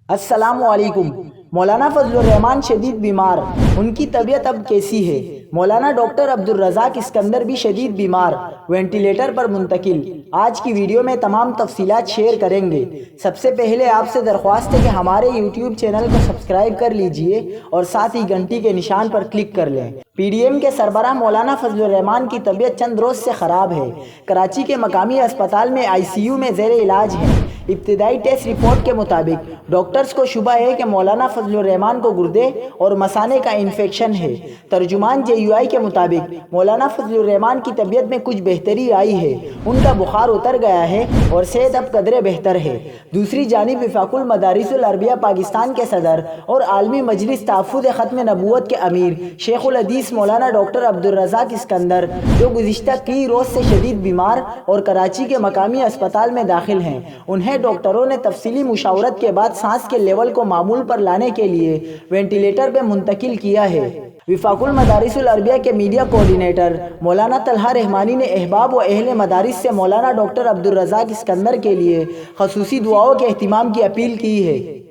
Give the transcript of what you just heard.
السلام علیکم۔ مولانا فضل الرحمان شدید بیمار، ان کی طبیعت اب کیسی ہے؟ مولانا ڈاکٹر عبدالرزاق اسکندر بھی شدید بیمار، وینٹیلیٹر پر منتقل۔ آج کی ویڈیو میں تمام تفصیلات شیئر کریں گے۔ سب سے پہلے آپ سے درخواست ہے کہ ہمارے یوٹیوب چینل کو سبسکرائب کر لیجئے اور ساتھ ہی گھنٹی کے نشان پر کلک کر لیں۔ پی ڈی ایم کے سربراہ مولانا فضل الرحمان کی طبیعت چند روز سے خراب ہے۔ کراچی کے مقامی اسپتال میں آئی سی یو میں زیر علاج ہیں۔ ابتدائی ٹیسٹ رپورٹ کے مطابق ڈاکٹرز کو شبہ ہے کہ مولانا فضل الرحمان کو گردے اور مثانے کا انفیکشن ہے۔ ترجمان JUI کے مطابق مولانا فضل الرحمان کی طبیعت میں کچھ بہتری آئی ہے، ان کا بخار اتر گیا ہے اور صحت اب قدرے بہتر ہے۔ دوسری جانب وفاق المدارس العربیہ پاکستان کے صدر اور عالمی مجلس تحفظ ختم نبوت کے امیر شیخ الحدیث مولانا ڈاکٹر عبدالرزاق اسکندر، جو گزشتہ کئی روز سے شدید بیمار اور کراچی کے مقامی اسپتال میں داخل ہیں، انہیں ڈاکٹروں نے تفصیلی مشاورت کے بعد سانس کے لیول کو معمول پر لانے کے لیے وینٹیلیٹر پہ منتقل کیا ہے۔ وفاق المدارس العربیہ کے میڈیا کوارڈینیٹر مولانا طلحہ رحمانی نے احباب و اہل مدارس سے مولانا ڈاکٹر عبدالرزاق اسکندر کے لیے خصوصی دعاؤں کے اہتمام کی اپیل کی ہے۔